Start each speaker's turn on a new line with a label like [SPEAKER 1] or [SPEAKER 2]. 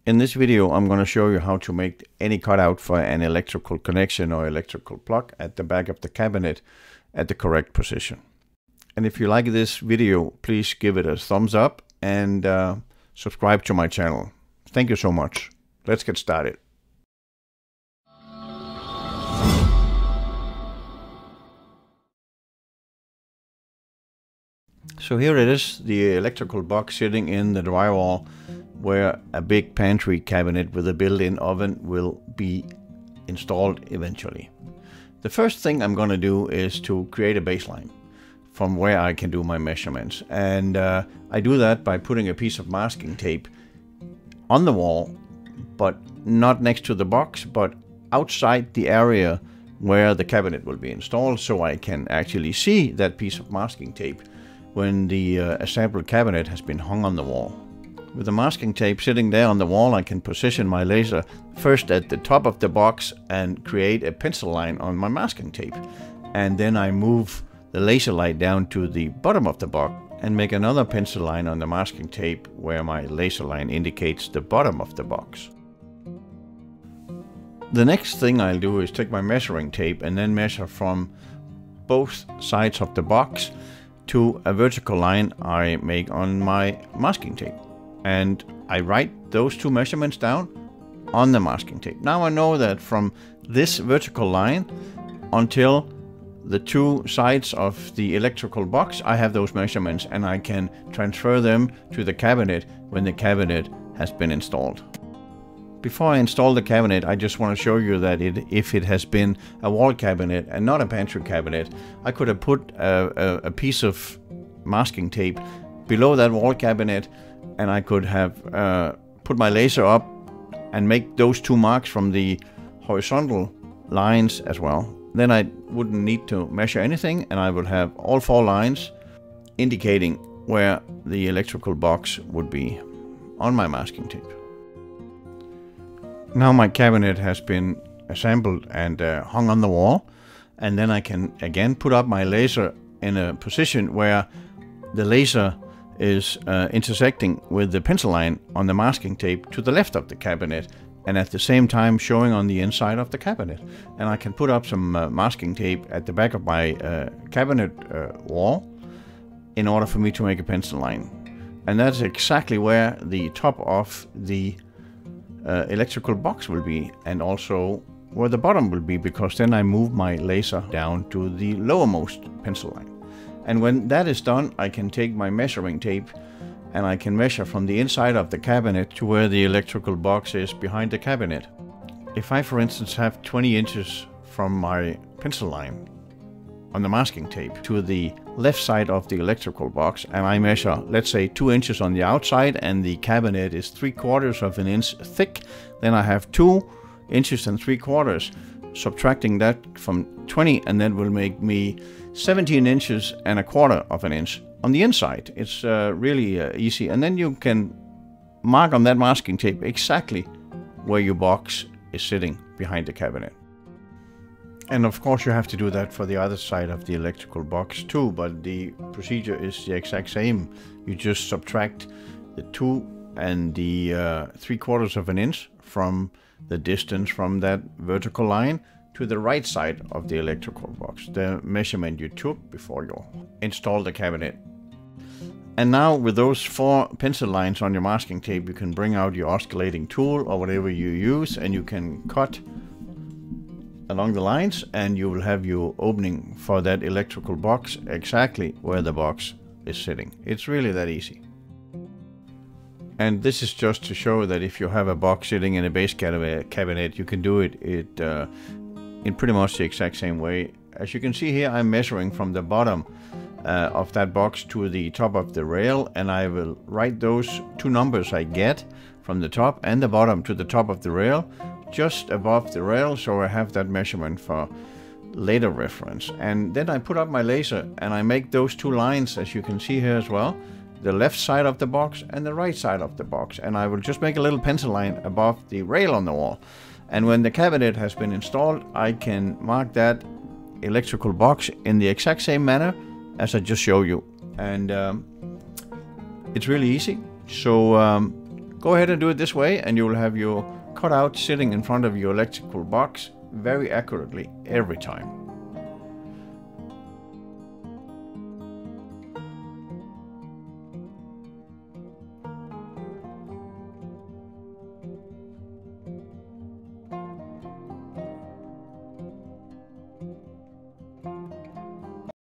[SPEAKER 1] In this video, I'm going to show you how to make any cutout for an electrical connection or electrical plug at the back of the cabinet at the correct position. And if you like this video, please give it a thumbs up and subscribe to my channel. Thank you so much. Let's get started. So here it is, the electrical box sitting in the drywall where a big pantry cabinet with a built-in oven will be installed eventually. The first thing I'm going to do is to create a baseline from where I can do my measurements. And I do that by putting a piece of masking tape on the wall, but not next to the box, but outside the area where the cabinet will be installed, so I can actually see that piece of masking tape when the assembled cabinet has been hung on the wall. With the masking tape sitting there on the wall, I can position my laser first at the top of the box and create a pencil line on my masking tape. And then I move the laser light down to the bottom of the box and make another pencil line on the masking tape where my laser line indicates the bottom of the box. The next thing I'll do is take my measuring tape and then measure from both sides of the box to a vertical line I make on my masking tape. And I write those two measurements down on the masking tape. Now I know that from this vertical line until the two sides of the electrical box, I have those measurements and I can transfer them to the cabinet when the cabinet has been installed. Before I install the cabinet, I just want to show you that if it has been a wall cabinet and not a pantry cabinet, I could have put a piece of masking tape below that wall cabinet, and I could have put my laser up and make those two marks from the horizontal lines as well. Then I wouldn't need to measure anything, and I would have all four lines indicating where the electrical box would be on my masking tape. Now my cabinet has been assembled and hung on the wall, and then I can again put up my laser in a position where the laser is intersecting with the pencil line on the masking tape to the left of the cabinet, and at the same time showing on the inside of the cabinet. And I can put up some masking tape at the back of my cabinet wall in order for me to make a pencil line. And that's exactly where the top of the electrical box will be, and also where the bottom will be, because then I move my laser down to the lowermost pencil line. And when that is done, I can take my measuring tape and I can measure from the inside of the cabinet to where the electrical box is behind the cabinet. If I, for instance, have 20 inches from my pencil line on the masking tape to the left side of the electrical box, and I measure, let's say, 2 inches on the outside, and the cabinet is 3/4 of an inch thick, then I have 2 inches and 3/4. Subtracting that from 20, and that will make me 17 inches and 1/4 of an inch on the inside. It's really easy. And then you can mark on that masking tape exactly where your box is sitting behind the cabinet. And of course you have to do that for the other side of the electrical box too, but the procedure is the exact same. You just subtract the 2 and the 3/4 of an inch from the distance from that vertical line to the right side of the electrical box, the measurement you took before you installed the cabinet. And now with those 4 pencil lines on your masking tape, you can bring out your oscillating tool or whatever you use, and you can cut along the lines, and you will have your opening for that electrical box exactly where the box is sitting. It's really that easy. And this is just to show that if you have a box sitting in a base cabinet, you can do it in pretty much the exact same way. As you can see here, I'm measuring from the bottom of that box to the top of the rail, and I will write those 2 numbers I get from the top and the bottom to the top of the rail, just above the rail, so I have that measurement for later reference. And then I put up my laser and I make those 2 lines, as you can see here as well, the left side of the box and the right side of the box, and I will just make a little pencil line above the rail on the wall. And when the cabinet has been installed, I can mark that electrical box in the exact same manner as I just showed you. And it's really easy. So Go ahead and do it this way, and you'll have your cutout sitting in front of your electrical box very accurately every time.